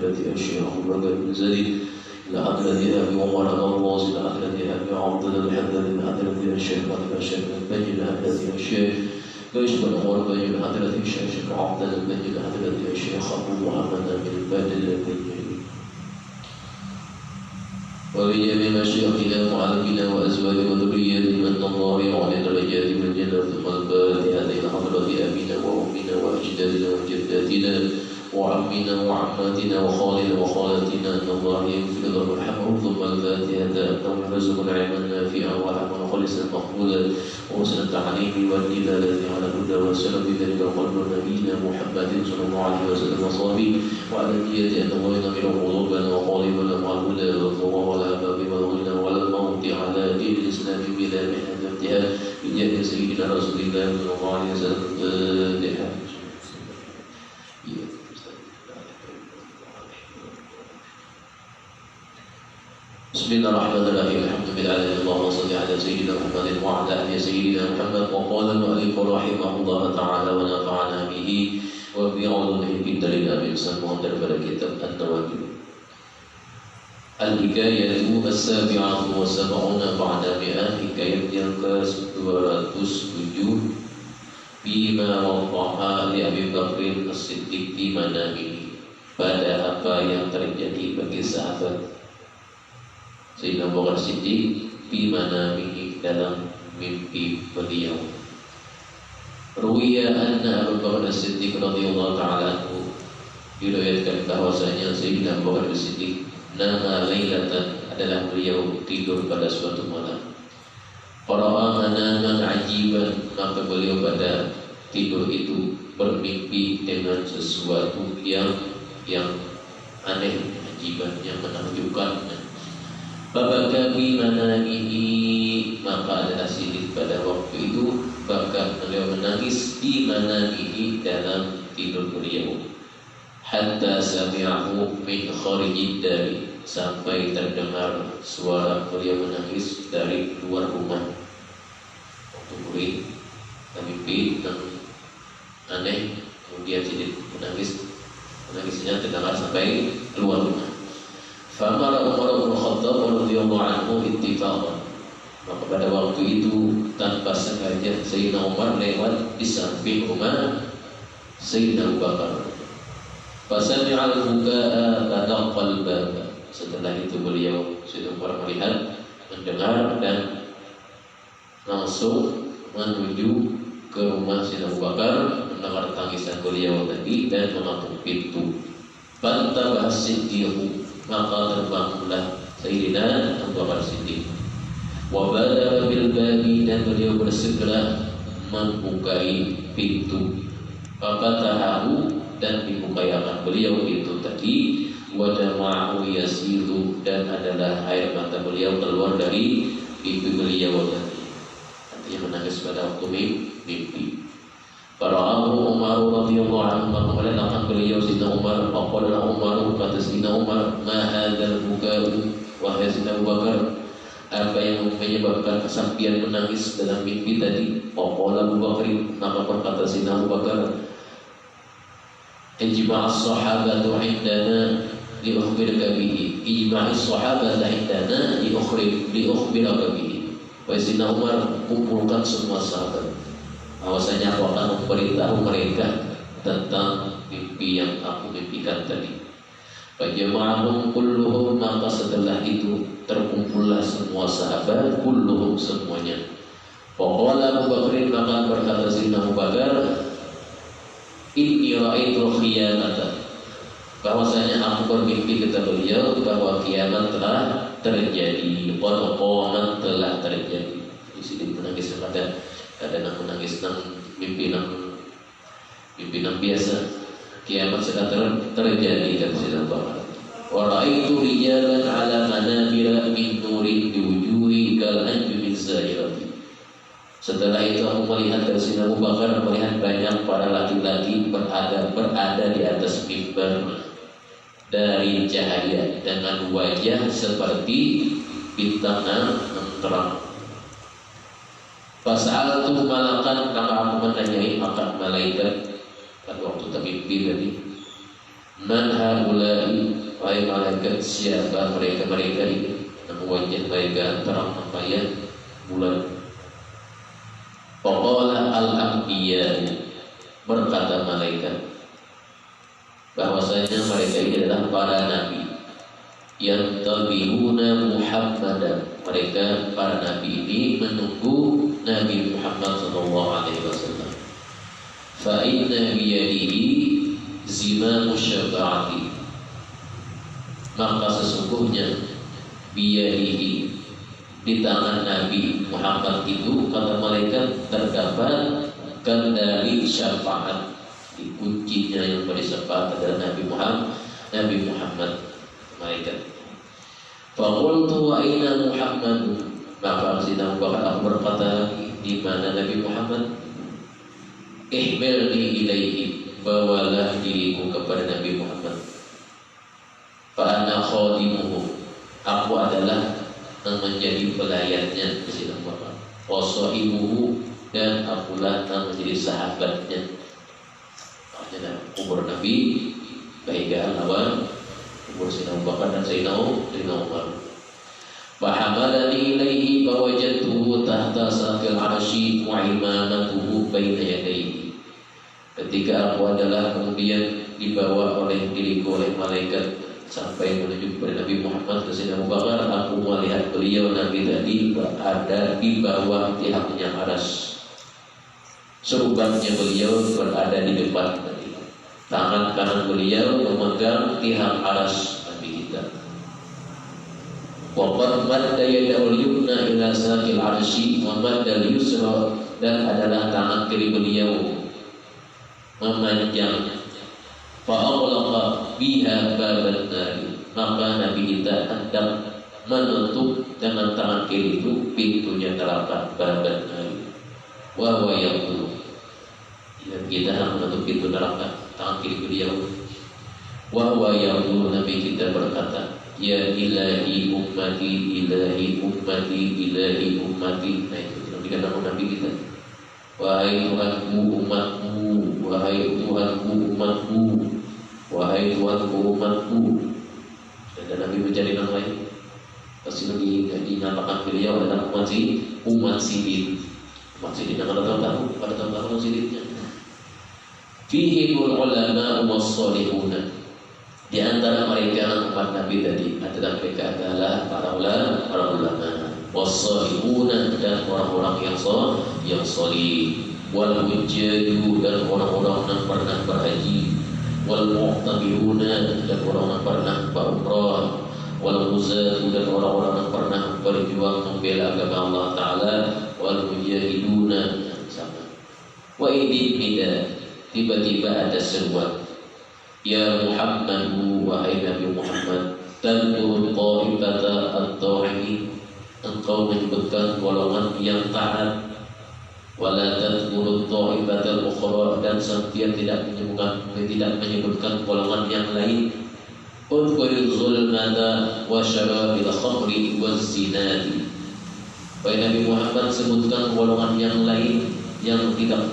حضرة الشيخ أبو بكر بن زيد إلى حضرة أبي عمر الغواص إلى حضرة أبي عبد الله الحداد إلى حضرة الشيخ خليفة الشيخ البني إلى حضرة الشيخ كشف الأمور بين إلى حضرة الشيخ عبد الله البني إلى حضرة الشيخ أبو محمد بن البادل البني ولجميع مشايخنا ومعلمينا وأزواج وذرية من الله وعلى درجات من الجنة ثم الفاتحة إلى حضرة أبينا وأمنا وأجدادنا وجداتنا وعمنا وعماتنا وخالنا وخالاتنا أن الله يغفر لهم ويرحمهم ثم الفاتحة أنهم يرزقنا علما نافعا وعلما خالصا مقبولا وحسن التعليم والدلالة على الهدى والسلام بذلك قلب نبينا محمد صلى الله عليه وسلم وصحبه وعلى النية أن الله ينمر قلوبنا وقالبنا مع الهدى والضوء والعباب والغنى ولا الموت على دين الإسلام بلا محنة ابتهال بجاه سيدنا رسول الله صلى الله عليه وسلم الفاتحة. بسم الله الرحمن الرحيم الحمد لله اللهم صل على سيدنا محمد وعلى آل سيدنا محمد وقال المؤلف رحمه الله تعالى ونفعنا به وبعلومه في الدليل أمين سموه daripada kitab An-Nawajib. Al-Hikayatu As-Sabi'atu wa Sab'una ba'da mi'ah, hikayat yang ke-207 bima waqa'a li Abi Bakrin As-Siddiq di manamihi, pada apa yang terjadi bagi sahabat Sayyidina Abu Bakar Siddiq di manamihi, dalam mimpi beliau. Ruwiya anna Abu Bakar Siddiq radhiyallahu ta'ala anhu, diriwayatkan bahwasanya Sayyidina Abu Bakar Siddiq nama lailatan, adalah beliau tidur pada suatu malam. Qara'a manaman ajiban, maka beliau pada tidur itu bermimpi dengan sesuatu yang aneh, ajiban, yang menakjubkan. Babaka bi manamihi, maka adalah Siddiq pada waktu itu bahkan beliau menangis di manamihi, dalam tidur beliau. Hatta sami'ahu min kharijid dari, sampai terdengar suara beliau menangis dari luar rumah. Waktu beliau mimpi yang aneh, kemudian Siddiq menangisnya terdengar sampai keluar rumah. Famara Umar bin Khattab radhiyallahu anhu ittifaqan, maka pada waktu itu tanpa sengaja Sayyidina Umar lewat di samping rumah Sayyidina Abu Bakar. Fasami'al buka'a fadaqqal baba, setelah itu beliau Sayyidina Umar melihat, mendengar dan langsung menuju ke rumah Sayyidina Abu Bakar, mendengar tangisan beliau tadi dan mengetuk pintu. Fantabah Siddiq, maka terbangunlah Sayyidina Abu Bakar Siddiq. Wa badara bil babi, dan beliau bersegera membukai pintu. Fatahahu, dan dibukai akan beliau pintu tadi. Wa dama'u yasilu, dan adalah air mata beliau keluar dari pipi beliau tadi, artinya menangis pada waktu mimpi. Fara'ahu Umar radhiyallahu anhu, maka melihat beliau Sayyidina Umar. Faqala Umar, kata Sayyidina Umar, ma hadzal buka'u, wahai Sayyidina Abu Bakar, apa yang menyebabkan kesaksian menangis dalam mimpi tadi? Faqala Abu Bakar, maka berkata Sayyidina Abu Bakar, ijma'as sahabatu indana liukhbiraka bihi, ijma'is sahabatu indana liukhbiraka bihi. Wahai Sayyidina Umar, kumpulkan semua sahabat, bahwasanya aku akan memberitahu mereka tentang mimpi yang aku mimpikan tadi. Fajama'ahum kulluhum, maka setelah itu terkumpullah semua sahabat, kulluhum, semuanya. Faqala Abu Bakrin, maka berkata Sayyidina Abu Bakar, inni ra'aitu khiyanatan, bahwasanya aku bermimpi, kata beliau, bahwa kiamat telah terjadi. Qamat, telah terjadi. Di sini menangis kadang menangis mimpi biasa. Kiamat sedang terjadi, kata Sayyidina Abu Bakar. Wa ra'aitu rijalan 'ala manabira min nurin bi wujuhi kal anjumi zairati. Setelah itu aku melihat, kata Sayyidina Abu Bakar, melihat banyak para laki-laki berada di atas mimbar dari cahaya, dengan wajah seperti bintang yang terang. Fas'altu malakan, maka aku menanyai akan malaikat pada waktu termimpi tadi. Man haulai, wahai malaikat, siapa mereka-mereka ini? Namun wajah mereka terang nampak bulan. Faqala al-anbiya, berkata malaikat bahwasanya mereka ini adalah para nabi yang tabi'una Muhammadan. Mereka para nabi ini menunggu Nabi Muhammad sallallahu alaihi wasallam. Fa inna biyadihi zimamu syafa'ati, maka sesungguhnya biyadihi, di tangan Nabi Muhammad itu, kata malaikat, terdapat kendali syafaat. Di kuncinya yang beri syafaat adalah Nabi Muhammad malaikat. Faqultu wa aina Muhammad, maka Sayyidina Abu Bakar, aku berkata, di mana Nabi Muhammad? Ihmilni ilaihi, bawalah diriku kepada Nabi Muhammad. Fa ana khadimuhu, aku adalah yang menjadi pelayannya Sayyidina Abu Bakar. Wa sahibuhu, dan akulah yang menjadi sahabatnya. Makanya umur Nabi baikkan lawan umur Sayyidina Abu Bakar dan Sayyidina Umar. Fahamalani ilaihi fawajadtuhu tahta saqil arsy wa imamatuhu baina yadayhi. Ketika aku adalah kemudian dibawa oleh diriku oleh malaikat sampai menuju kepada Nabi Muhammad ke Sayyidina Abu Bakar, aku melihat beliau Nabi tadi berada di bawah tiangnya aras. Serubahnya beliau berada di depan tadi. Tangan kanan beliau memegang tiang aras Nabi kita. Waqad madda yadul yumna ila saqil arsy wa madda yusra, dan adalah tangan kiri beliau memanjang. Fa'aghlaqa biha baban nari, maka Nabi kita hendak menutup dengan tangan kiri itu pintunya neraka baban nari. Wa huwa yaqulu, dan kita hendak menutup pintu neraka tangan kiri beliau. Wa huwa yaqulu, Nabi kita berkata, ya ilahi ummati, ilahi ummati, ilahi ummati. Nah itu dikatakan Nabi kita, wahai Tuhanku umatku, wahai Tuhanku umatku, wahai Tuhanku umatku. Dan Nabi mencari nama lain, pasti lagi dinyatakan beliau adalah umat sidin. Umat sidin yang pada tahun umat sidinnya. Fihimul ulama was-salihuna, di antara mereka umat Nabi tadi adalah mereka adalah para ulama, was-salihuna, dan orang-orang yang salih, wal hujjaju, dan orang-orang yang pernah berhaji, wal mu'tamiruna, dan orang yang pernah berumrah, wal muzatu, dan orang-orang yang pernah berjuang membela agama Allah Ta'ala, wal mujahiduna, sama. Wa idin nida, tiba-tiba ada seruan, ya Muhammadu, wahai Nabi Muhammad, tantur ta'ifata at-ta'i'in, engkau menyebutkan golongan yang taat, wala tadhkuru ta'ifata al-ukhra, dan dia tidak menyebutkan golongan yang lain. Udkhulil zulmata wa syarabil khamri waz-zinati, wahai Nabi Muhammad, sebutkan golongan yang lain yang tidak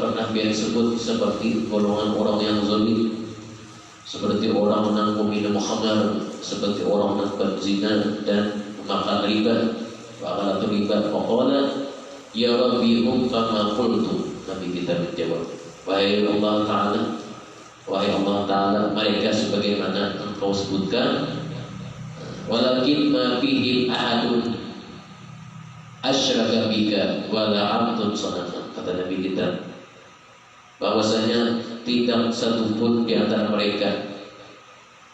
pernah dia sebut, seperti golongan orang yang zalim, seperti orang yang meminum khamar, seperti orang yang berzina dan makan riba, bahkan riba. Faqala ya Rabbi hum kama qultu, Nabi kita menjawab, wahai Allah Ta'ala, mereka sebagaimana engkau sebutkan. Walakin ma fihi ahadun asyraka bika wala 'abdun sanama, kata Nabi kita, bahwasanya tidak satupun di antara mereka,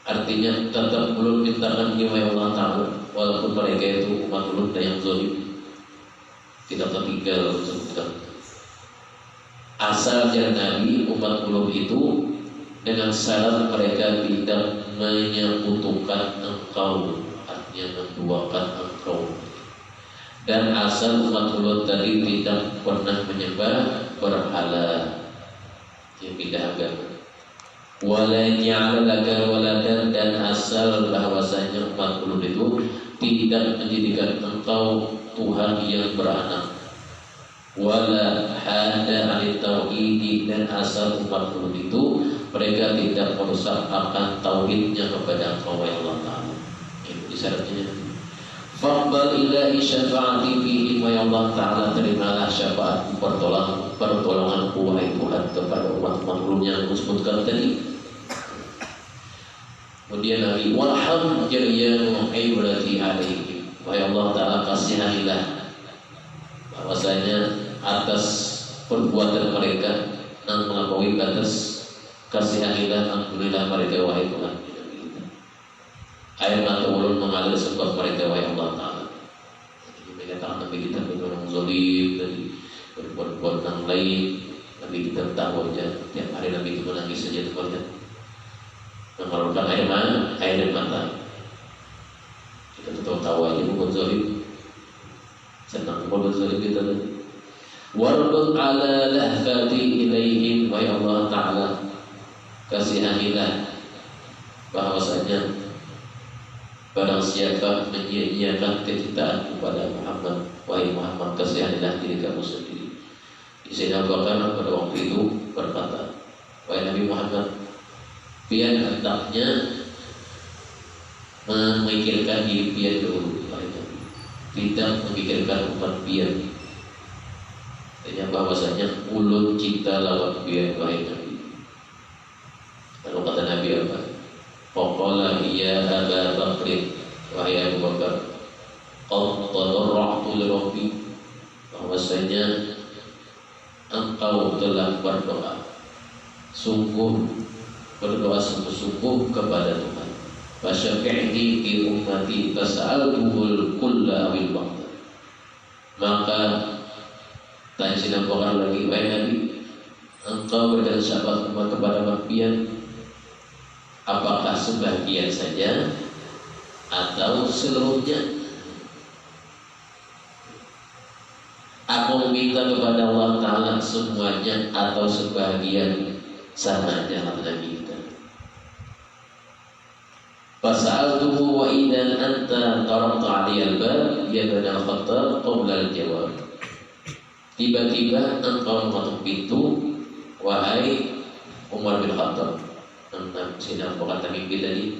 artinya tetap belum mintakan nyawa Allah Ta'ala, walaupun mereka itu umat ulun yang zalim, tidak tertinggal sebutkan. Asalnya Nabi umat ulun itu dengan syarat mereka tidak menyekutukan engkau, artinya menduakan engkau. Dan asal umat ulun tadi tidak pernah menyembah berhala, yang pindah agama. Wala ja'alaka waladan, dan asal bahwasanya umat ulun itu tidak menjadikan engkau Tuhan yang beranak. Wala hada alit tauhid, dan asal umat ulun itu mereka tidak merusak akan tauhidnya kepada Engkau ya Allah Ta'ala. Itu syaratnya. Faqbal ilahi syafa'ati fihi wa ya Allah Ta'ala, terimalah syafaat pertolonganku wahai Tuhan kepada umat makhluknya yang disebutkan tadi. Kemudian Nabi walham jariyanu ibrati alaihi, wa ya Allah Ta'ala kasihanilah bahwasanya atas perbuatan mereka yang melampaui batas, kasihanilah alhamdulillah mereka wahai Tuhan. Air mata ulun mengalir sebab mereka wahai Allah Ta'ala. Jadi mereka tak Nabi kita berbuat zalim dan berbuat yang lain. Nabi kita tahu aja tiap hari Nabi itu menangis saja tempatnya, mengeluarkan air mata. Kita tahu aja berbuat zalim, senang berbuat zalim kita. Warbud ala lahfati ilaihim, wa ya Allah Ta'ala kasihanilah bahwasanya barang siapa menyia-nyiakan kecintaan kepada Muhammad, wahai Muhammad kasihanilah diri kamu sendiri. Sayyidina Abu Bakar pada waktu itu berkata, wahai Nabi Muhammad, pian hendaknya memikirkan diri pian dulu, wahai Nabi, tidak memikirkan umat pian. Artinya bahwasanya ulun cinta lawan pian wahai Nabi. Lalu kata Nabi apa? Faqala ya Aba Bakr, wahai Abu Bakar, qad tadarra'tu li Rabbi, bahwasanya engkau telah berdoa sungguh-sungguh kepada Tuhan. Fasyafi'ni fi ummati fas'altuhul kulla awil waqt. Maka tanya Sina Bakar lagi, wahai Nabi, engkau berikan syafaat kepada mafian, apakah sebagian saja atau seluruhnya? Aku meminta kepada Allah Ta'ala semuanya atau sebagian samanya, kata Nabi kita. Fasa'altuhu wa idan anta tarakta aliyal bab ya Ibn al-Khattab qabla al-jawab. Tiba-tiba engkau mengetuk pintu, wahai Umar bin Khattab. Sinar berkata mimpi tadi,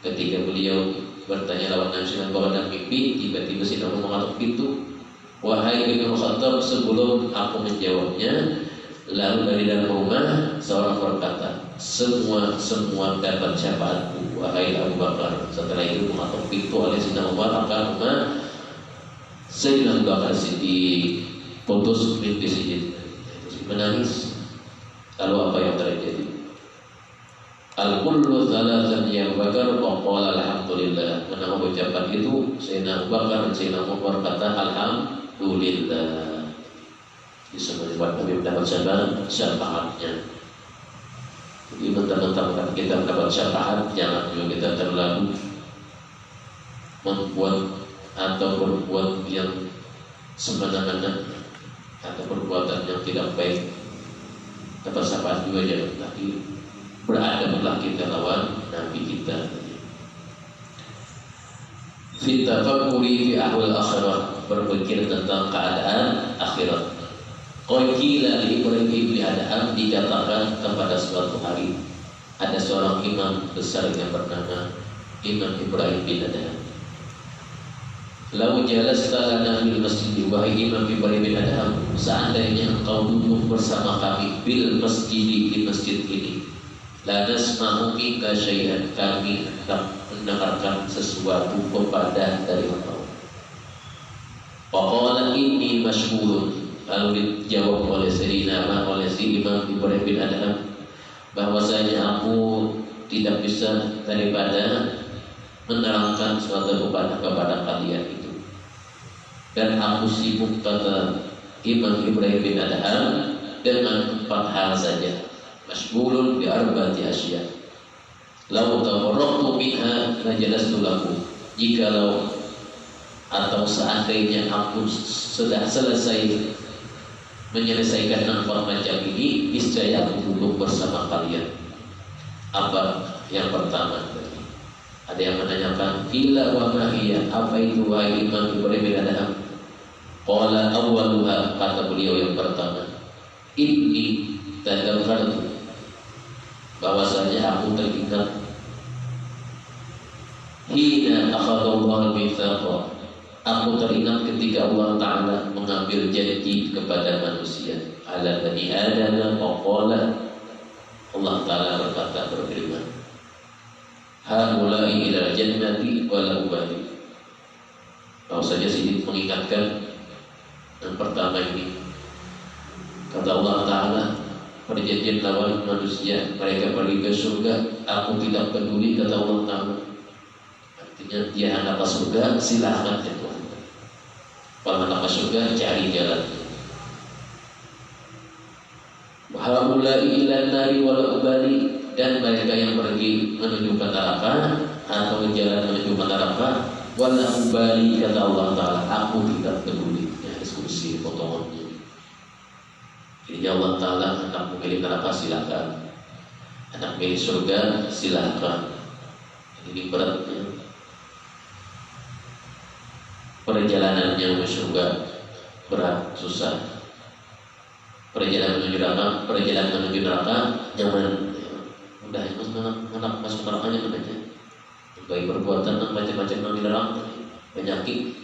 ketika beliau bertanya lawan Nabi Sinar berkata mimpi, tiba-tiba Sinar mengetuk pintu, wahai Ibn Khattab, sebelum aku menjawabnya, lalu dari dalam rumah seorang berkata, semua dapat syafaatku, wahai Abu Bakar. Setelah itu mengetuk pintu oleh Sinar Umar akan rumah Sayyidina Abu Bakar Siddiq. Putus mimpi sijid, menangis. Lalu apa yang terjadi? Al-kullu thalathan ya Abu Bakar wa qala alhamdulillah. Menang ucapan itu Sayyidina Abu Bakar dan Sayyidina Umar berkata alhamdulillah. Disebut Nabi mendapat syafaatnya. Jadi mentang-mentang kita mendapat syafaat, jangan juga kita terlalu membuat atau berbuat yang semena-mena atau perbuatan yang tidak baik. Dapat syafaat juga jangan, tapi beradablah kita lawan Nabi kita. Fi tafakkuri fi ahwal akhirah, berpikir tentang keadaan akhirat. Qila li Ibrahim bin Adham, dikatakan kepada suatu hari ada seorang imam besar yang bernama Imam Ibrahim bin Adham. Lau jalasta lana fil masjid, wahai Imam Ibrahim bin Adham, seandainya engkau duduk bersama kami bil masjid, di masjid ini, la nasma'u minka syai'an, kami hendak mendengarkan sesuatu kepada dari engkau. Faqala inni masyghulun, lalu dijawab oleh si Imam Ibrahim bin Adham bahwasanya aku tidak bisa daripada menerangkan sesuatu kepada kalian itu, dan aku sibuk, kata Imam Ibrahim bin Adham, dengan 4 hal saja. Masyghulun bi arba'ati asya. Lau tawarraqtu minha lajalastu lakum, jikalau atau seandainya aku sudah selesai menyelesaikan 4 macam ini, niscaya aku duduk bersama kalian. Apa yang pertama? Ada yang menanyakan, "Qila wa ma hiya?" Apa itu wahai Imam Ibrahim bin Adham? Qala awwaluha, kata beliau yang pertama, "Inni tadakkartu bahwasanya aku teringat hina akhadallahu al-mitsaqa, aku teringat ketika Allah Ta'ala mengambil janji kepada manusia, ala bani Adam faqala, Allah Ta'ala berfirman, haulai ila jannati wala ubali. Bahwasanya sini mengingatkan yang pertama ini, kata Allah Ta'ala, perjanjian lawan manusia, mereka pergi ke surga, aku tidak peduli, kata Allah Ta'ala. Artinya dia anak surga, silahkan ya Tuhan. Kalau anak surga, cari jalan. Haulai ila nari wala ubali, dan mereka yang pergi menuju ke neraka atau jalan menuju ke neraka, wala ubali, kata Allah Ta'ala, aku tidak peduli. Ya, diskusi potongannya. Jadi Allah Ta'ala, anak memilih neraka silakan, anak memilih surga silakan. Ini beratnya perjalanannya menuju surga, berat, susah. Perjalanan menuju neraka nyaman. Udah anak masuk nerakanya aja. Baik perbuatan macam-macam yang dilarang, penyakit.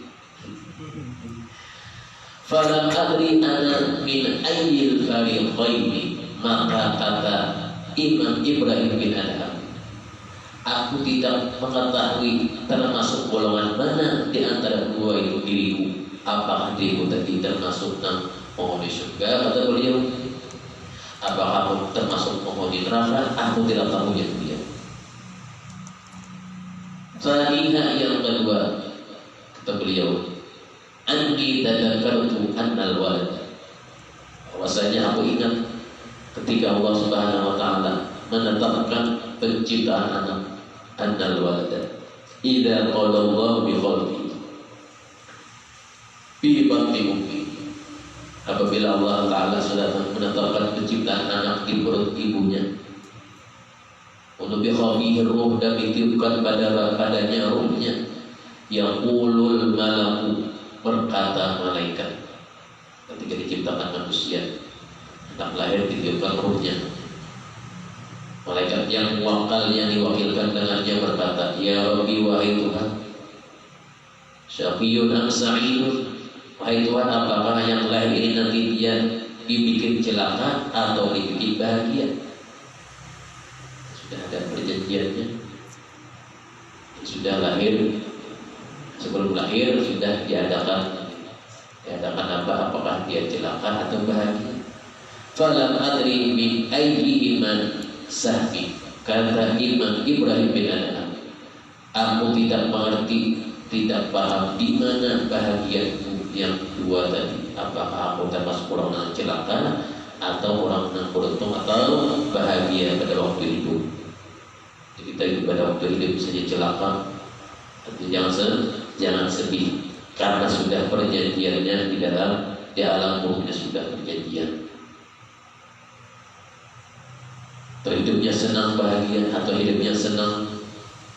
Falam adri ana min ayyil fariqaini, maka kata Imam Ibrahim bin Adham, aku tidak mengetahui termasuk golongan mana di antara dua itu diriku. Apakah diriku tadi termasuk penghuni surga, kata beliau, apakah aku termasuk penghuni neraka, aku tidak tahu yang dia. Saniha yang kedua, kata beliau, anni tadakkartu annal walad, bahwasanya aku ingat ketika Allah Subhanahu wa Ta'ala menetapkan penciptaan anak, annal walad idza qala Allah bi khalqi fi batni ummi, apabila Allah Ta'ala sudah menetapkan penciptaan anak di perut ibunya, untuk bikhafihir ruh, dan ditiupkan padanya ruhnya, yang ulul malaku, berkata malaikat. Ketika diciptakan manusia, anak lahir ditiupkan ruhnya, malaikat yang muwakkal, yang diwakilkan dengannya, berkata, ya Rabbi, wahai Tuhan, syaqiyun am sa'idun, wahai Tuhan, apakah yang lahir ini nanti dia dibikin celaka atau dibikin bahagia? Sudah ada perjanjiannya. Sudah lahir, sebelum lahir sudah diadakan apa? Apakah dia celaka atau bahagia? Falam adri min ayyi iman sahbi, kata Imam Ibrahim bin Adham, aku tidak mengerti, tidak paham di mana bahagiaku yang dua tadi. Apakah aku termasuk orang yang celaka atau orang yang beruntung atau bahagia pada waktu hidup? Jadi kita itu pada waktu hidup saja celaka, jangan sedih, karena sudah perjanjiannya di alam ruhnya sudah perjanjian. Terhidupnya senang bahagia atau hidupnya senang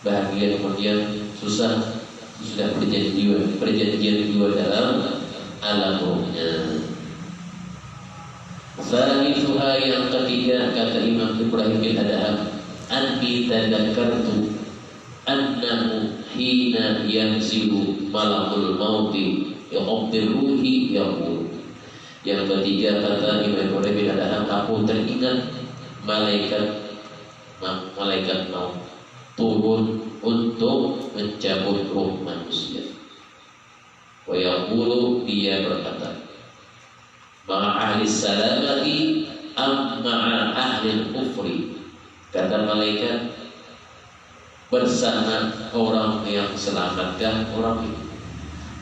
bahagia kemudian susah, sudah perjanjian juga dalam alam ruhnya. Salisuha yang ketiga, kata Imam Ibrahim bin Adham, anni tadakkartu annahu hina yanzilu malakul mauti yaqbir ruhi yaqul. Yang ketiga, kata Imam Ibrahim bin Adham, aku teringat malaikat maut turun untuk mencabut ruh manusia. Wa yaqulu, dia berkata, ma'a ahli salamati am ma'a ahli kufri, kata malaikat, bersama orang yang selamatkan orang itu,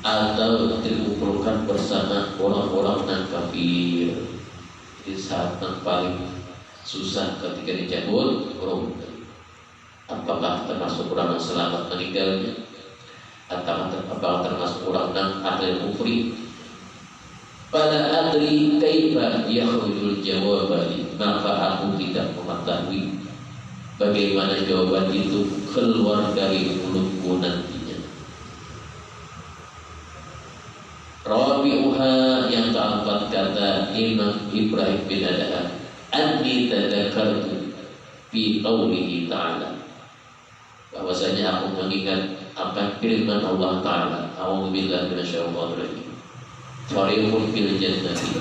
atau dikumpulkan bersama orang-orang yang kafir. Di saat yang paling susah ketika dicabut ruh, apakah termasuk orang yang selamat meninggalnya, apakah termasuk orang yang ahli kufri? Pada adri kaifa yakhrujul jawabani, maka aku tidak mengetahui bagaimana jawaban itu keluar dari mulutku nantinya. Rabi'uha yang keempat, kata Imam Ibrahim bin Adham, anni tadakkartu fi qaulihi ta'ala, bahwasanya aku mengingat akan firman Allah Ta'ala, a'udzubillahi minasyaitonir rajim, fariqun fil jannati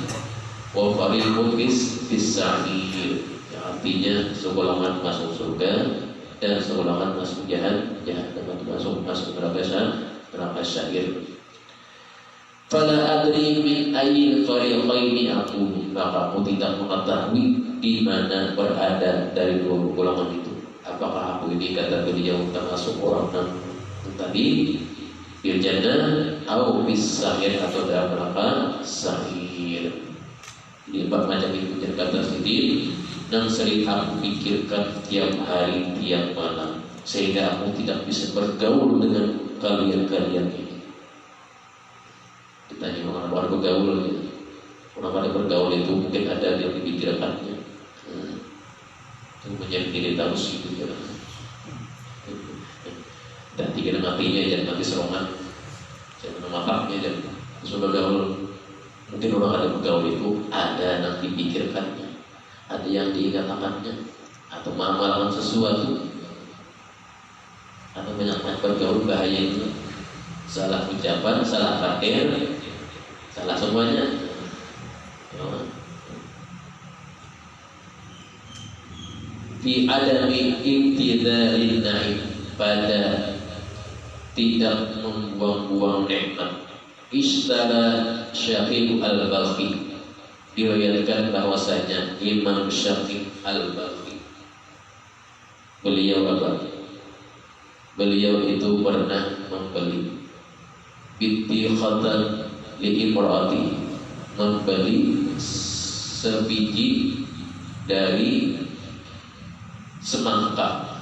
wa fariqun fis sa'ir, artinya segolongan masuk surga dan segolongan masuk jahannam masuk neraka sa'ir. Fala adri min ayil fariqaini aku, maka aku tidak mengetahui di mana berada dari dua golongan itu. Apakah aku ini, kata beliau, termasuk orang yang tadi bil jannah atau bis sa'ir, atau dalam neraka sa'ir. Jadi empat macam itu yang kata sendiri yang sering aku pikirkan tiap hari tiap malam, sehingga aku tidak bisa bergaul dengan kalian-kalian ini. Ditanya mengapa bergaul ya? Mengapa bergaul itu mungkin ada yang dipikirkannya. Itu menjadi diri tahu sih itu ya. Dan tiga matinya jangan mati serongan, jangan mapaknya jangan sudah bergaul. Mungkin orang ada bergaul itu ada yang dipikirkannya, ada yang diingatkannya, atau mengamalkan sesuatu, atau banyak bergaul bahaya itu. Salah ucapan, salah fakir, salah semuanya. Fi adami ibtidalin na'im, pada tidak membuang-buang nikmat. Istara Syafiq al-Balkhi, diriwayatkan bahwasanya Imam Syafiq al-Balkhi, beliau apa? Beliau itu pernah membeli binti khatan li imraati, membeli sebiji dari semangka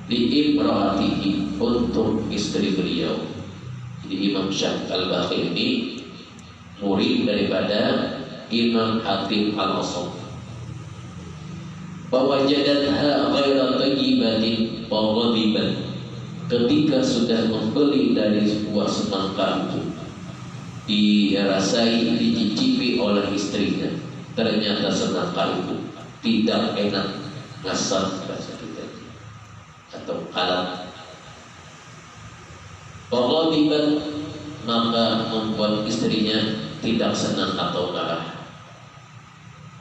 li imraatihi, untuk istri beliau. Jadi Imam Syafiq al-Balkhi ini murid daripada Imam Hatim al-Asam. Fawajadatha ghaira tayyibatin wa ghadiban, ketika sudah membeli dari sebuah semangka itu, dirasai, dicicipi oleh istrinya, ternyata semangka itu tidak enak, ngasar bahasa kita, atau kalat. Ghadiban, maka membuat istrinya tidak senang atau marah,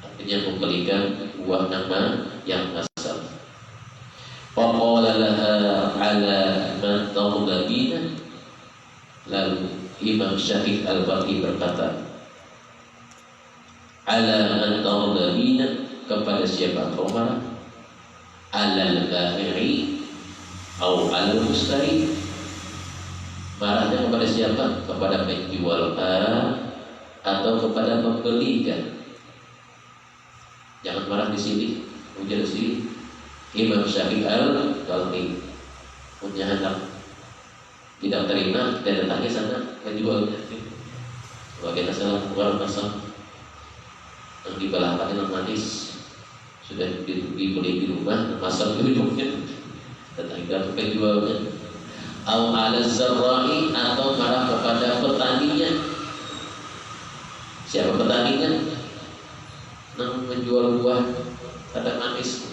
artinya membelikan buah nama yang ngasar. Faqala laha ala man taghdabina, lalu Imam Syafiq al-Balkhi berkata, ala man taghdabina, kepada siapa kau marah? Alal ba'i atau al-mustari, marahnya kepada siapa? Kepada penjual atau kepada pembeli kan? Jangan marah di sini, ujar di sini. Imam Syafiq al-Balkhi punya anak tidak terima dan datangnya sana menjualnya. Bagaimana salah keluar pasang yang dibalahkan yang manis sudah dibeli di rumah, masak di hidungnya, datang ke penjualnya. Au ala zarra'i, atau marah kepada petaninya. Siapa petaninya? Yang menjual buah ada manis.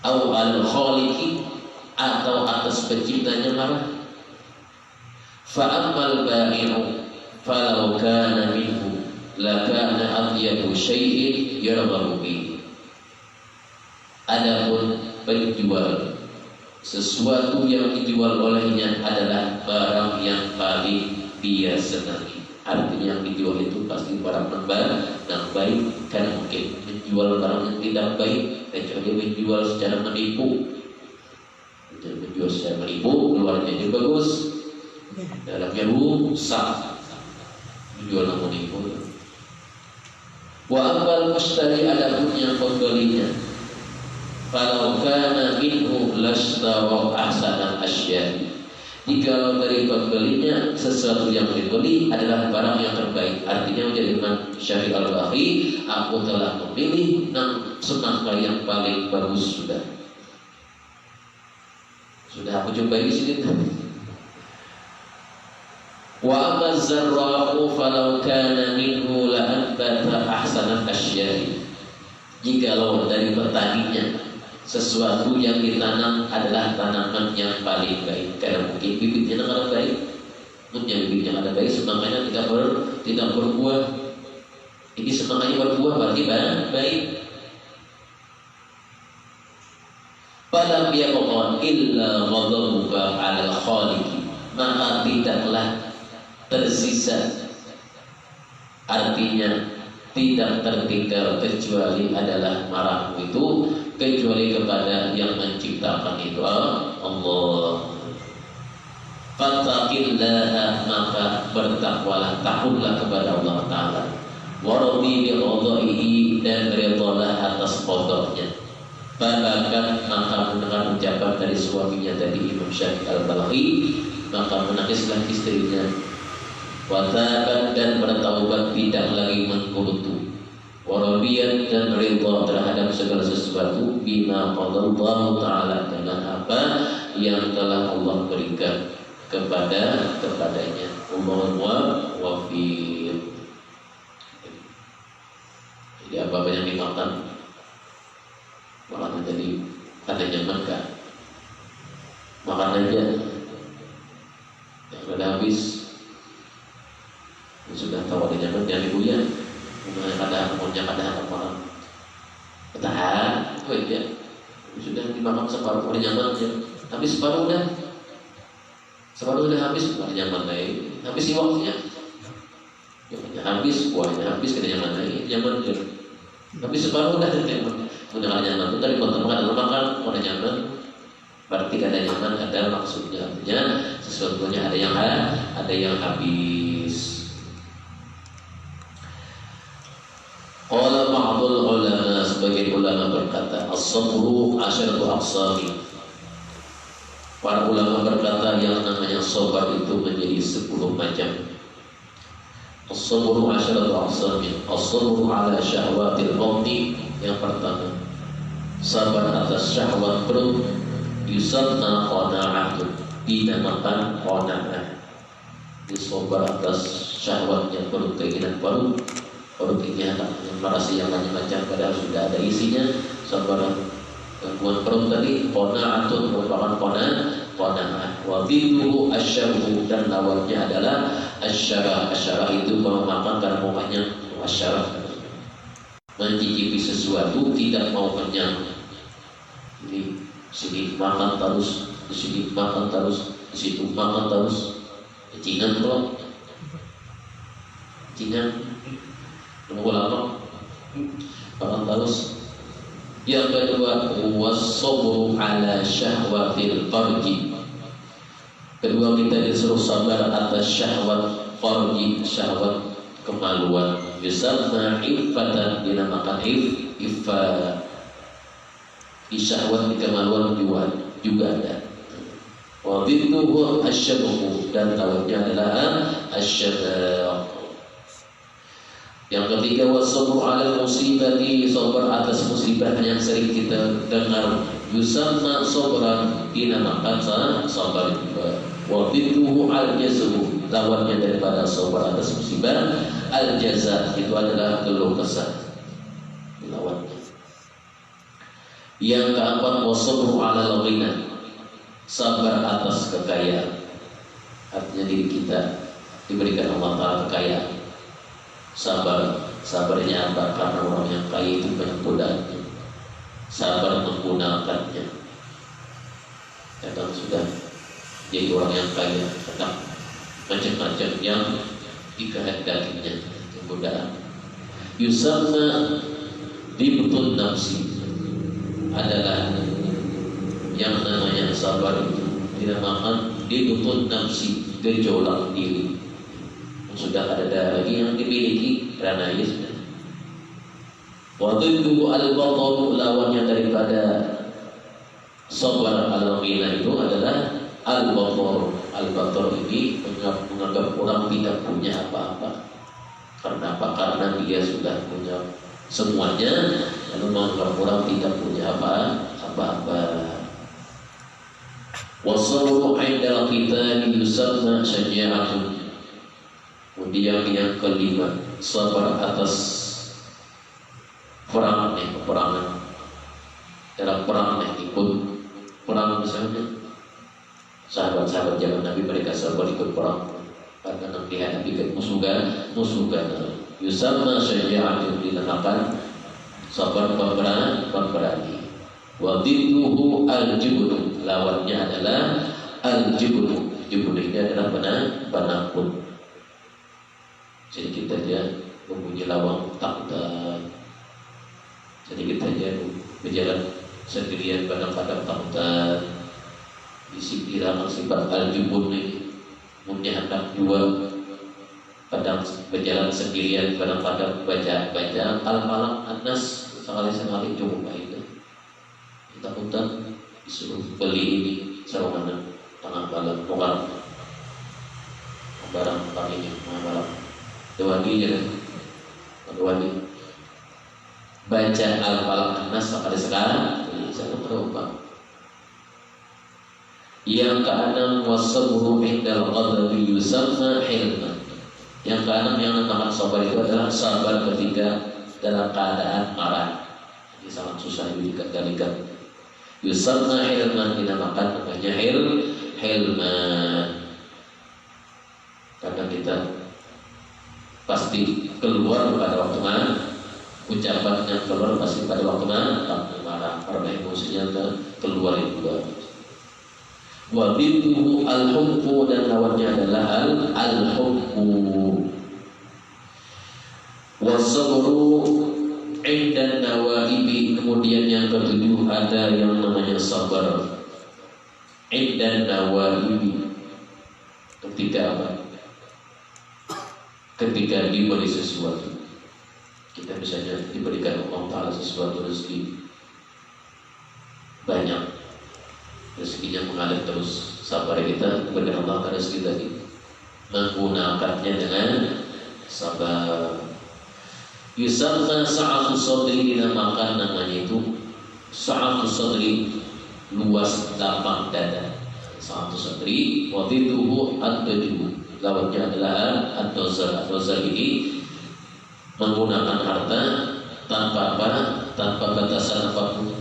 Au al khaliqi, atau atas penciptanya marah. Fa ammal ba'i'u falau kana minhu lakana atyabu syai'in yarghabu bihi. Adapun penjual, sesuatu yang dijual olehnya adalah barang yang paling dia senangi. Artinya yang dijual itu pasti barang yang baik, karena mungkin menjual barang yang tidak baik kecuali menjual secara menipu. Menjual secara menipu, luarnya itu bagus, dalamnya rusak. Menjual yang menipu. Wa amal mustari, adapun yang pembelinya, kalau kana minhu lashtara ahsana asya, jika dari pembelinya sesuatu yang dibeli adalah barang yang terbaik. Artinya menjadi Imam Syafiq al-Balkhi, aku telah memilih semangka yang paling bagus sudah aku jumpai di sini. Wa amma zarra'u falau kana minhu la anbata ahsana asya, jikalau dari petaninya sesuatu yang ditanam adalah tanaman yang paling baik. Karena mungkin bibitnya ada baik, mungkin bibitnya ada baik, semangatnya tidak berbuah. Ini semangatnya berbuah berarti baik. Falam yabqa illa ghadabuka 'alal khaliqi, maka tidaklah tersisa, artinya tidak tertinggal kecuali adalah marahmu itu, kecuali kepada yang menciptakan itu Allah. Fattaqillaha, maka bertakwalah, takutlah kepada Allah Ta'ala. Waradi biqadaihi, dan redalah atas qadanya. Bahkan maka mendengar ucapan dari suaminya tadi, Imam Syafi'i Al-Balaghi, maka menangislah istrinya. Wataban, dan bertaubat, tidak lagi mengkurutu. Waradiyan, dan ridha terhadap segala sesuatu. Bima qadallahu ta'ala, dengan apa yang telah Allah berikan kepadanya. Allahumma wafiq. Jadi apa yang dimakan, makan jadi ada nyaman kan? Makan aja yang sudah habis, sudah tahu ada nyaman, jangan dibuya. Maunya ada apa? Tahan, itu aja. Sudah dimakan separuh, ada nyaman aja. Tapi separuh sudah habis, ada nyaman lagi. Habis waktunya, habis, kuahnya habis, ada nyaman lagi, nyaman aja. Tapi separuh udah nyaman. Udah ada nyaman itu dari pertemuan makan, ada nyaman. Berarti ada nyaman, ada maksudnya, artinya sesuatunya ada yang habis. Qala ba'dul ulama, sebagian ulama berkata, as-sabru asyaratu aqsami. Para ulama berkata yang namanya sabar itu menjadi 10 macam. As-sabru asyaratu aqsami. As-sabru ala syahwatil qawmi, yang pertama sabar atas syahwat perut, yusanna qana'atun, dinamakan qana'ah. Disabar atas syahwatnya perut, keinginan perut ini akan merasa yang macam-macam padahal sudah ada isinya. Sabar gangguan perut tadi qana'atun merupakan qana'ah. Wa biduhu asyarhu, dan lawannya adalah asyarah. Asyarah itu kalau makan karena mau banyak, asyarah mencicipi sesuatu tidak mau kenyang. Ini sini makan terus, di sini makan terus, di situ makan terus. Kecingan kalau kecingan, nunggu lama makan terus. Yang kedua, was-sabru ala syahwatil farji. Kedua, kita disuruh sabar atas syahwat farji, syahwat kemaluan. Yusamma iffatan, dinamakan iffa. Syahwat di kemaluan juga ada. Wa bidduhu asyabhu, dan lawannya adalah asyabh. Yang ketiga, wasabru ala musibati, sabar atas musibah yang sering kita dengar. Yusamma sabran, dinamakan sabar juga. Wa bidduhu al-jazmu, lawannya daripada sabar atas musibah al-jaza, itu adalah keluh kesah, lawannya. Yang keempat, wasabru ala al-ghina, sabar atas kekayaan. Artinya diri kita diberikan Allah Ta'ala kekayaan. Sabarnya apa? Karena orang yang kaya itu banyak godaannya. Sabar menggunakannya. Kadang sudah jadi orang yang kaya, kadang macam-macam yang dikehendakinya, godaan. Yusamma dibutun nafsi, adalah yang namanya sabar itu dinamakan dibutun nafsi, gejolak diri. Sudah ada lagi yang dimiliki karena ia sudah. Wa dhiddu al-batar, lawannya daripada sabar al-ghina itu adalah al-batar. Al-batar ini menganggap orang tidak punya apa-apa. Karena apa? Karena dia sudah punya semuanya, lalu menganggap orang tidak punya apa-apa. Wasabru 'inda al-qital yusamma syaja'atun. Kemudian yang kelima, sabar atas peperangan. dalam perang yang ikut perang misalnya sahabat-sahabat zaman Nabi mereka sabar ikut perang karena dihadapi ke musuh yusamma syaja'atun dinamakan sabar pemberani wa dhidduhu al-jubnu lawannya adalah al-jubnu ini adalah penakut. Jadi kita aja mempunyai lawang takutan. Jadi kita aja berjalan sendirian padang-padang takutan. Isi irama sifat al-jubun ini punya hendak dua padang berjalan sendirian padang-padang baca al-falaq an-nas sekali-sekali cukup itu. Takutan disuruh beli ini sarungan tengah malam bukan barang ini malam dewani je dewani baca al-falaq an-nas sekali-sekali saya berubah. Yang keenam wasabru indal ghadabi yusamma hilman. Yang keenam yang namanya sabar itu adalah sabar ketika dalam keadaan marah. Ini sangat susah dikendalikan. Yusamma hilman dinamakan namanya hilman. Karena kita pasti keluar pada waktu marah. Ucapan yang keluar pasti pada waktu marah. Karena emosinya keluar itu. Wa biduhu al-hubbu dan lawannya adalah al-hubbu. Wasabru inda nawaibi. Kemudian yang ketujuh ada yang namanya sabar inda nawaibi. Ketika apa? Ketika diberi sesuatu. Kita misalnya diberikan Allah Ta'ala sesuatu rezeki banyak, rezekinya mengalir terus, sabar kita kepada Allah karena rezeki tadi menggunakannya dengan sabar. Yusamma sa'atu sadri dinamakan namanya itu sa'atu sadri luas lapang dada. Sa'atu sadri wa dhidduhu ad-daju lawannya adalah ad-dazar. Ad-dazar ini menggunakan harta tanpa apa? Tanpa batasan apapun.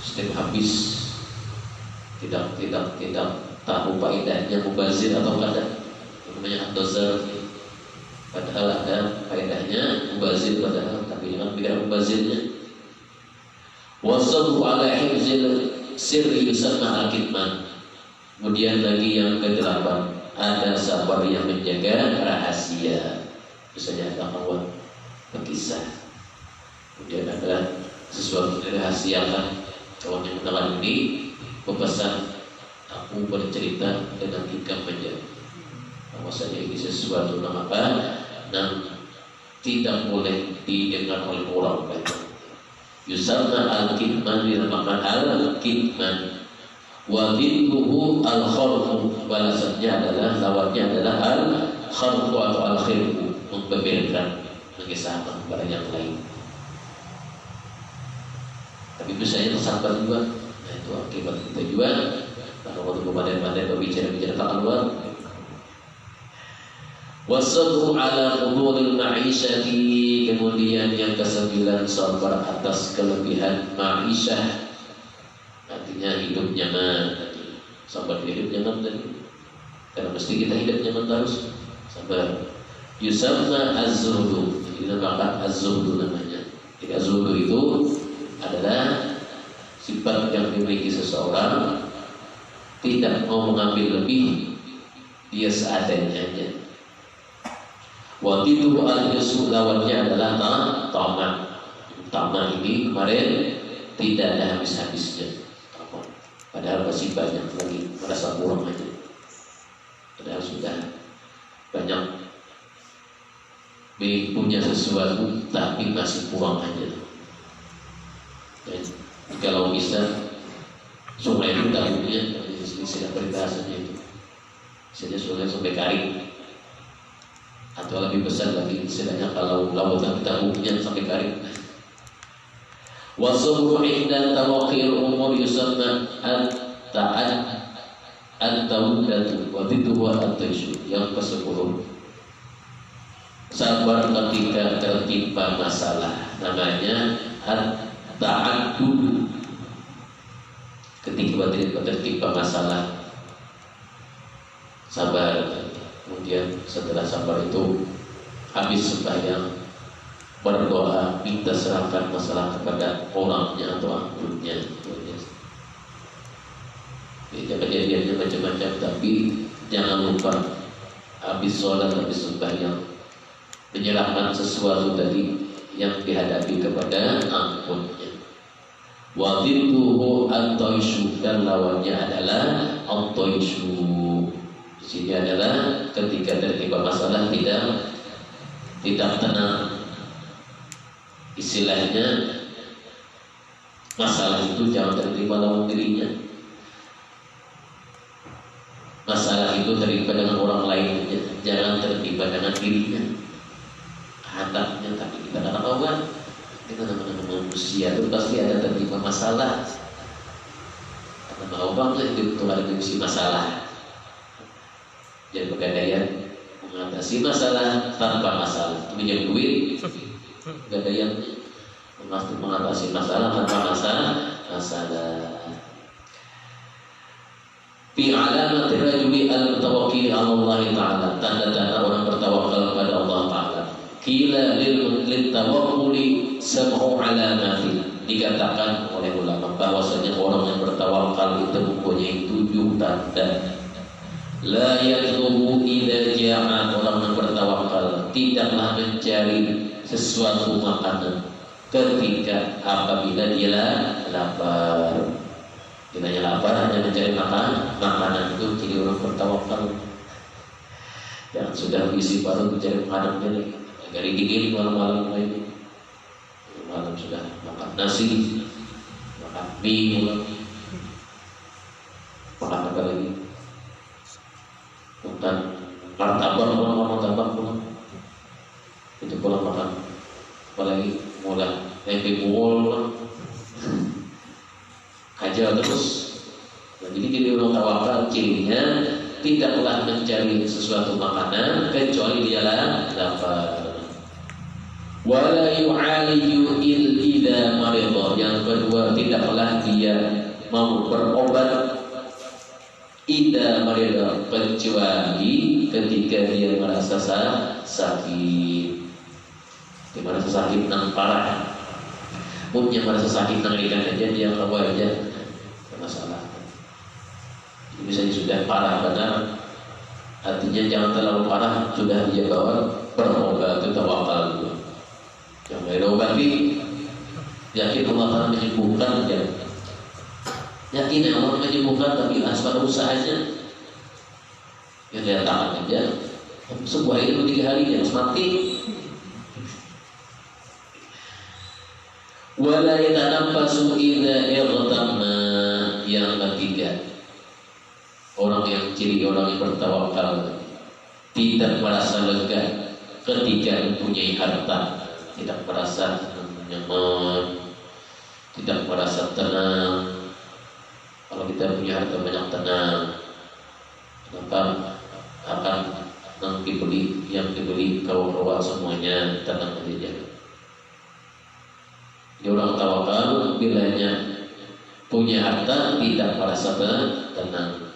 Setiap habis tidak tahu faedahnya mubazir atau kada. Namanya ad-dazar. Padahal ada faedahnya mubazir padahal, tapi jangan pikir mubazirnya. Wasabru ala hifzil sirri yusamma al-kitman. Kemudian lagi yang ke-8 ada sabar yang menjaga rahasia. Misalnya ada kawan berkisah, kemudian ada sesuatu dirahasiakan, kawan yang mendengar ini berpesan, aku bercerita dengan hikam menjadi bahwasanya ini sesuatu yang apa yang tidak boleh didengar oleh orang banyak. Yusamma al-kitman dinamakan al-kitman. Wa dhidduhu al-kharfu, balasannya adalah lawannya adalah al-kharfu atau al-khirfu, membeberkan, mengisahkan kepada yang lain. Tapi bisa yang sabar juga. Nah itu akibat kita juga. Kalau waktu pandai-pandai berbicara tak keluar. Wasabru ala quduril ma'isyati. Kemudian yang ke-9 sabar atas kelebihan ma'isyah. Artinya hidup nyaman. Sabar hidup nyaman tadi. Karena mesti kita hidup nyaman terus. Sabar. Yusamma az-zuhdu. Jadi namanya az-zuhdu namanya. Jadi az-zuhdu itu adalah sifat yang dimiliki seseorang, tidak mau mengambil lebih, dia seadanya aja. Waktu itu al-yasu lawannya adalah tamak. Tamak ini kemarin tidak ada habis-habisnya. Padahal masih banyak lagi, merasa kurang aja. Padahal sudah banyak punya sesuatu tapi masih kurang aja. Dan kalau bisa sungai itu tak punya, istilah peribahasanya itu. Misalnya sungai sampai kering, atau lebih besar lagi istilahnya kalau lautan kita punya sampai kering. Wasabru inda tawaqqil umur yusamma at-tawdatu wa dhidduhu at-taysyu. Yang ke-10 sabar ketika tertimpa masalah, namanya at-ta'addud. ketika tertimpa masalah, sabar. Kemudian setelah sabar itu habis sembahyang, berdoa, minta serahkan masalah kepada orangnya atau ampunnya. Kejadiannya macam-macam, tapi jangan lupa habis sholat, habis sembahyang, menyerahkan sesuatu tadi yang dihadapi kepada ampunnya. Wadidduhu at-taishu, dan lawannya adalah at-taishu. Di sini adalah ketika tertimpa masalah tidak tenang. Istilahnya masalah itu jangan tertimpa lawan dirinya. Masalah itu tertimpa dengan orang lainnya, jangan tertimpa dengan dirinya. Hadapnya, tapi kita tidak tahu kan. Kita teman-teman manusia itu pasti ada tertimpa masalah. Karena mau banget hidup itu ada mengisi masalah. Jadi pegadaian mengatasi masalah tanpa masalah. Pinjam duit, pegadaian mengatasi masalah tanpa masalah. Fi alamatir rajuli al-mutawakkil 'ala Allah Ta'ala, tanda-tanda orang bertawakal kepada Allah Ta'ala. Qila lil tawakkuli sab'u alamatin, dikatakan oleh ulama bahwasanya orang yang bertawakal itu mempunyai 7 tanda. La yatlubu idza ja'a, orang yang bertawakal tidaklah mencari sesuatu makanan ketika apabila dia lapar. Tidak hanya lapar, hanya mencari makanan itu jadi orang bertawakal. Dan sudah isi perut mencari makanan lagi. Dari dingin malam-malam ini, malam sudah makan nasi, makan mie, makan apa lagi? Makan martabak pulang, itu pulang makan, apalagi mulai tempe pulang, kacau terus. Nah, jadi orang tawakal cirinya tidaklah mencari sesuatu makanan kecuali dia lapar. Wala yu'aliju idza maridha, yang kedua tidaklah dia mau berobat idza maridha, kecuali ketika dia merasa sakit. Dia merasa sakit nang parah. Punya merasa sakit nang ringan aja dia kabar aja masalah. Misalnya sudah parah benar, artinya jangan terlalu parah, sudah dia bawa berobat itu tawakal dulu. Yang tidak obati, yakin Allah akan menyembuhkan dia. Yakin Allah menyembuhkan, tapi asal usahanya yang lihat tangan aja. Sebuah itu 3 hari dia harus mati. Wala yatanaffasu idza irtamma, yang ketiga, orang yang ciri orang yang bertawakal tidak merasa lega ketika mempunyai harta. Tidak merasa nyaman, tidak merasa tenang. Kalau kita punya harta banyak tenang, maka akan yang dibeli kawan-kawan semuanya tenang saja. Jadi orang tawakal bilanya punya harta tidak merasa tenang.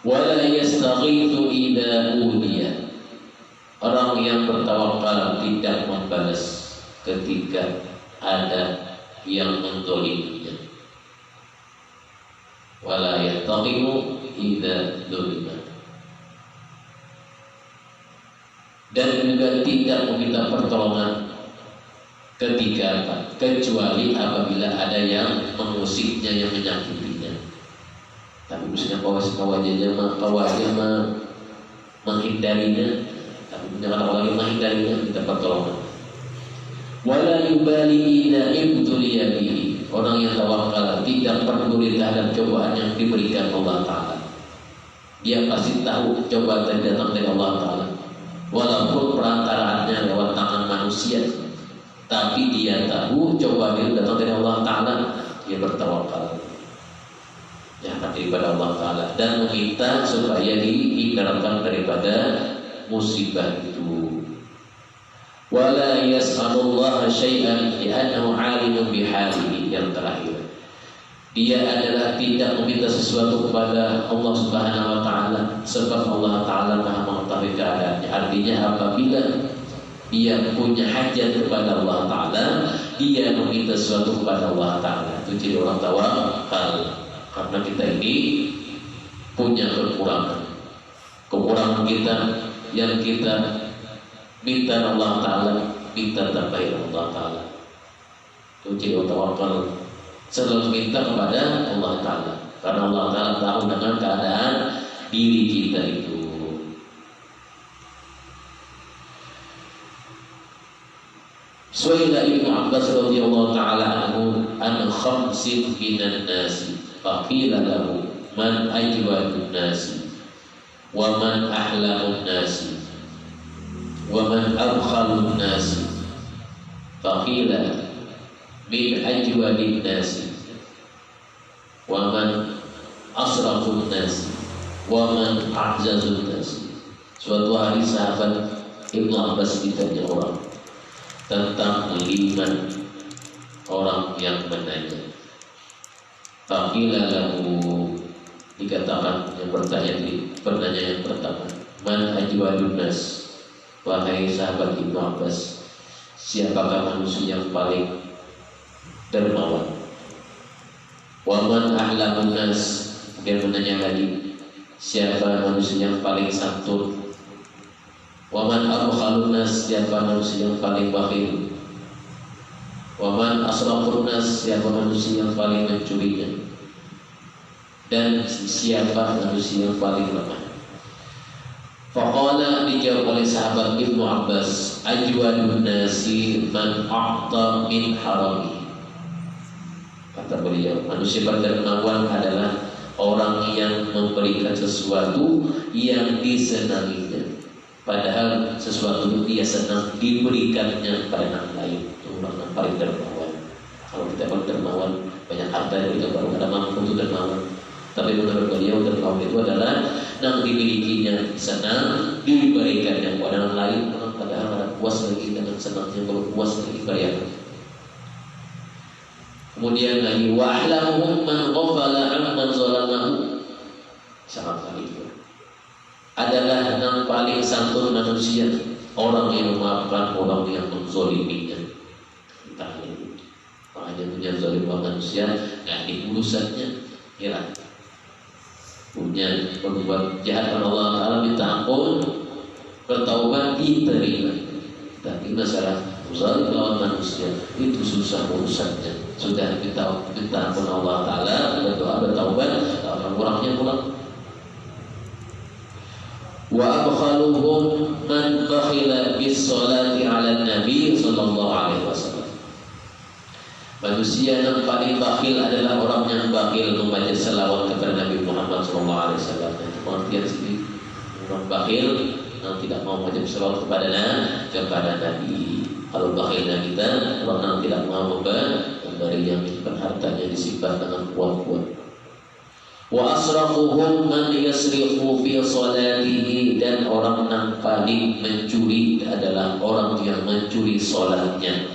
Wala yastaghithu idza udiya, orang yang bertawakal tidak membalas ketika ada yang mendoliminya. Wala yattaqimu idza dzulima, dan juga tidak meminta pertolongan ketika kecuali apabila ada yang mengusiknya, yang menyakitinya. Tapi misalnya kawannya menghindarinya, tapi jangan orang yang menghindarinya, minta pertolongan. Wala yubali idza ibtuliya bihi, orang yang tawakal tidak peduli terhadap cobaan yang diberikan Allah Ta'ala. Dia pasti tahu cobaan yang datang dari Allah Ta'ala, walaupun perantaraannya lewat tangan manusia, tapi dia tahu cobaan itu datang dari Allah Ta'ala. Dia bertawakal, yang daripada Allah Ta'ala, dan meminta supaya dihindarkan daripada musibah itu. Wala yas'alullaha syai'an li'annahu 'alimun bihalihi, yang terakhir, Dia adalah tidak meminta sesuatu kepada Allah Subhanahu wa taala sebab Allah taala Maha mengetahui keadaannya. Artinya apabila dia punya hajat kepada Allah taala, dia meminta sesuatu kepada Allah taala, itu jadi orang tawakal. Karena kita ini punya kekurangan kita yang kita minta Allah taala, minta terbaik Allah taala. Itu jadi orang tawakal, selalu minta kepada Allah taala karena Allah taala tahu dengan keadaan diri kita itu. Suhaila Ibnu Abbas radhiyallahu taala anhu an khamsin minan nasi faqila lahu man ajwadun nasi wa man ahlamun nasi wa man abkhalun nasi faqila min ajwadin nasi wa man asrafun nasi wa man a'zazun nasi. Suatu hari sahabat Ibnu Abbas ditanya orang tentang 5 orang yang menanya. Faqila lahu, dikatakan yang bertanya yang pertama, man ajwadun nas, wahai sahabat Ibnu Abbas, siapakah manusia yang paling dermawan? Wa man ahlamun nas, dia menanya lagi, siapa manusia yang paling santun? Wa man abkhalun nas, siapa manusia yang paling bakhil? Wa man asrafun nas, siapa manusia yang paling mencurinya? Dan siapa manusia yang paling lemah? Faqala, dijawab oleh sahabat Ibnu Abbas, ajwadun nasi man a'ta min harami. Kata beliau, manusia berdermawan adalah orang yang memberikan sesuatu yang disenanginya, padahal sesuatu itu dia senang diberikannya pada orang lain. Itu orang yang paling dermawan. Kalau kita paling dermawan, banyak harta yang kita baru ada mampu untuk dermawan. Tapi menurut beliau dermawan itu adalah yang dimilikinya senang diberikannya pada orang lain, padahal ada puas lagi dengan senangnya, baru puas lagi bayar. Kemudian lagi wa ahlamuhum man ghafala amman zalamahu. Sangat kali itu adalah yang paling santun manusia, orang yang memaafkan orang yang menzoliminya. Entah itu makanya punya zolim manusia nggak diurusannya, hilang. Punya berbuat jahat pada Allah Taala minta ampun, bertaubat diterima. Tapi masalah zalim lawan manusia itu susah urusannya. Sudah minta ampun Allah Taala, berdoa bertaubat, orangnya pulang. Wa abkhaluhum man bakhila bis salati 'ala Nabi sallallahu alaihi wasallam. Manusia yang paling bakhil adalah orang yang bakhil membaca selawat kepada Nabi Muhammad sallallahu alaihi wasallam. Pengertian sini, orang bakhil yang tidak mau membaca selawat kepada Nabi. Kalau bakhilnya kita, orang yang tidak mau memberi yang menyimpan hartanya disimpan dengan kuat-kuat. Wa asrafuhum man yasriqu fi salatihi, dan orang yang paling mencuri adalah orang yang mencuri salatnya.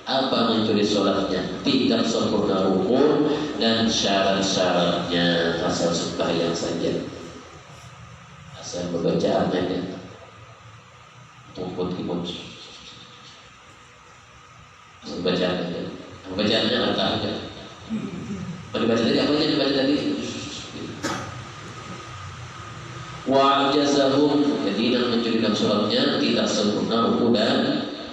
Apa mencuri salatnya? Tidak sempurna rukun dan syarat-syaratnya, asal sembahyang saja, asal membaca amannya, tumput-tumput, asal baca amannya, bacaannya apa aja? Mau dibaca tadi apa aja dibaca tadi? Wa'ajazahum, jadi yang mencuri dalam sholatnya tidak sempurna rukun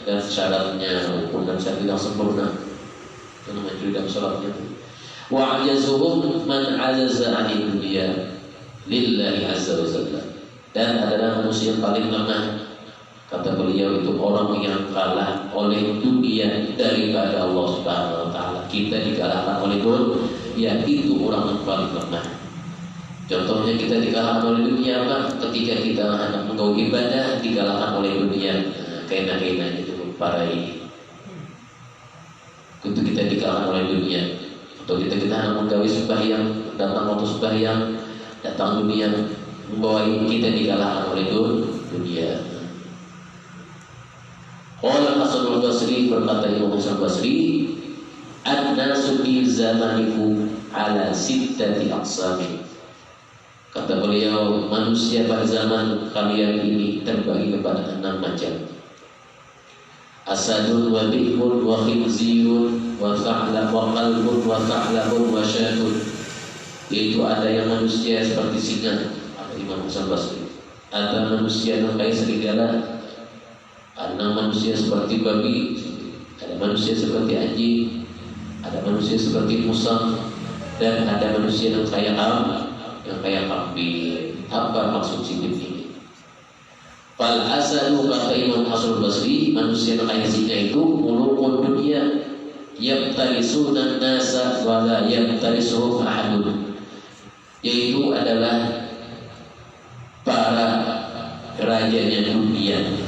dan syaratnya, rukun dan syarat tidak sempurna, yang mencuri dalam sholatnya. Wa'ajazuhum man azaza 'anil dunya lillahi azza wa jalla, dan adalah manusia yang paling lemah, kata beliau, itu orang yang kalah oleh dunia daripada Allah Subhanahu wa taala. Kita dikalahkan oleh dunia, itu orang yang paling lemah. Contohnya kita dikalahkan oleh dunia apa? Ketika kita hendak menggauli ibadah, dikalahkan oleh dunia. Kena-kena itu para ini. Untuk kita dikalahkan oleh dunia. Atau kita hendak menggauli sembahyang, datang waktu sembahyang, datang dunia membawa kita dikalahkan oleh dunia. Qala Hasanul Basri, berkata Imam Hasan Basri, an-nasu fi zamanikum ala sittati aqsami. Kata beliau, manusia pada zaman kalian ini terbagi kepada 6 macam. Asadun wa bi'un wa khinzirun wa tha'lab wa qalbun wa tha'labun wa syatun. Yaitu ada yang manusia seperti singa, ada Imam Hasan Basri. Ada manusia yang kayak serigala, ada manusia seperti babi, ada manusia seperti anjing, ada manusia seperti musang, dan ada manusia yang kayak kambing. Apa maksud sihir ini? Fal asadu, kata Imam Hasan Basri, manusia yang kayak singa itu mulukun dunia, yabtarisuna nasa wa la yabtarisuhum ahadun. Yaitu adalah para rajanya dunia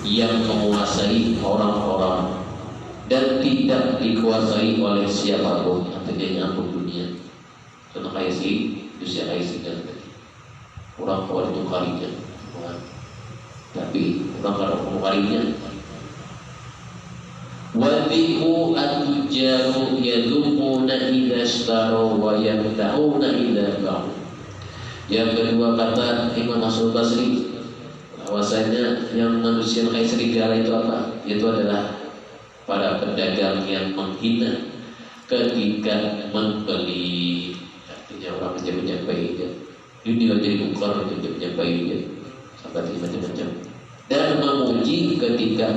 yang menguasai orang-orang dan tidak dikuasai oleh siapapun. Artinya nyambung dunia. Karena kayak usia kayak singa, orang kawal itu kalinya, tapi orang kalau kawalinya. Wadi'u at-tujaru yadumuna idha ishtaraw wa yabta'una idha ba'u. Yang kedua, kata Imam Hasan Basri, bahwasanya yang manusia kayak serigala itu apa? Itu adalah para pedagang yang menghina ketika membeli. Artinya orang menjadi dia. Dunia jadi mungkar, menjadi dia. Sampai macam-macam. Dan memuji ketika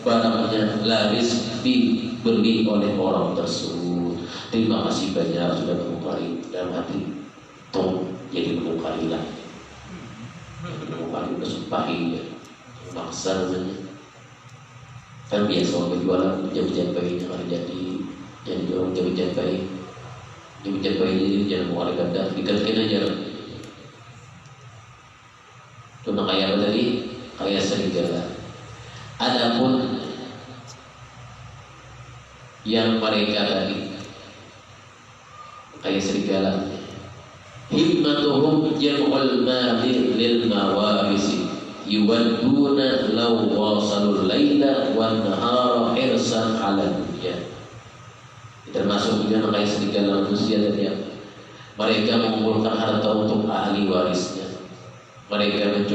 barangnya laris dibeli oleh orang tersebut. Terima kasih banyak sudah mengukari. Dalam hati tong jadi mengukarilah. Mengukari kesumpahi ya. Maksa namanya. Kan biasa orang berjualan jam-jam bayinya kalau jadi orang jam-jam bayi. Jam-jam bayi jadi jangan mengukari ganda. Dikatakan aja. Cuma kayak apa tadi? Kayak serigala. Adapun yang mereka tadi kayak serigala, himmatuhum jam'ul mali lil mawarisi yuwadduna law wasalul laila wan nahara hirsan 'ala dunya. Termasuk juga kayak serigala manusia tadi, mereka mengumpulkan harta untuk ahli warisnya. Mereka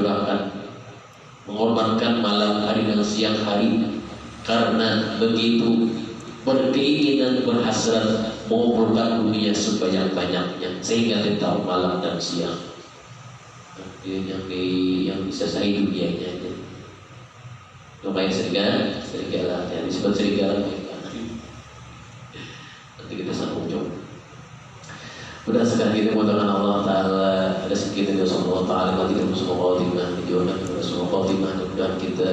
mengorbankan malam hari dan siang hari karena begitu berkeinginan, berhasrat mengumpulkan dunia sebanyak-banyaknya sehingga dia tahu malam dan siang. Yang bisa saya dunianya aja. Lumayan serigala yang disebut serigala. Nanti kita sambung coba. Berdasarkan kita mengatakan Allah Ta'ala, ada sedikit dari Allah Ta'ala, mati dan musuh khotimah, dijodohkan dengan musuh khotimah, dan kita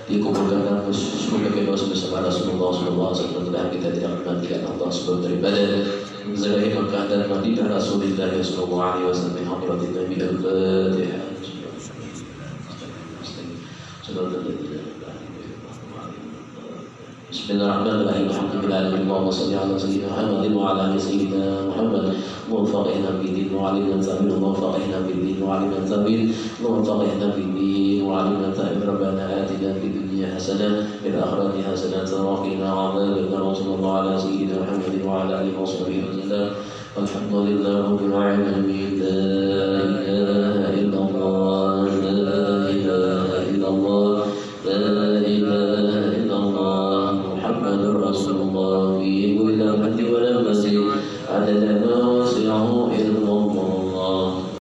dikumpulkan dalam surga firdaus bersama Rasulullah SAW, dan kita tidak menantikan Allah sebelum daripada Zahir Makkah dan Madinah Rasulullah SAW, Hadratin Nabi Al-Fatihah. Bismillahirrahmanirrahim. Alhamdulillahirabbil alamin. Allahumma shalli ala sayyidina Muhammad wa ala ali sayyidina Muhammad. Muwaffiqna bid-din wa alimna sabil. Muwaffiqna bid-din wa alimna sabil. Muwaffiqna bid-din wa alimna sabil. Rabbana atina fid dunya hasanah wa fil akhirati hasanah wa qina adzabannar. Sallallahu ala sayyidina Muhammad wa ala alihi wa sahbihi wasallam. Alhamdulillahirabbil alamin. La ilaha illallah. La ilaha illallah. La ilaha illallah. Rasulullah fi kulli waqtin wa la masjid adada ma wasi'ahu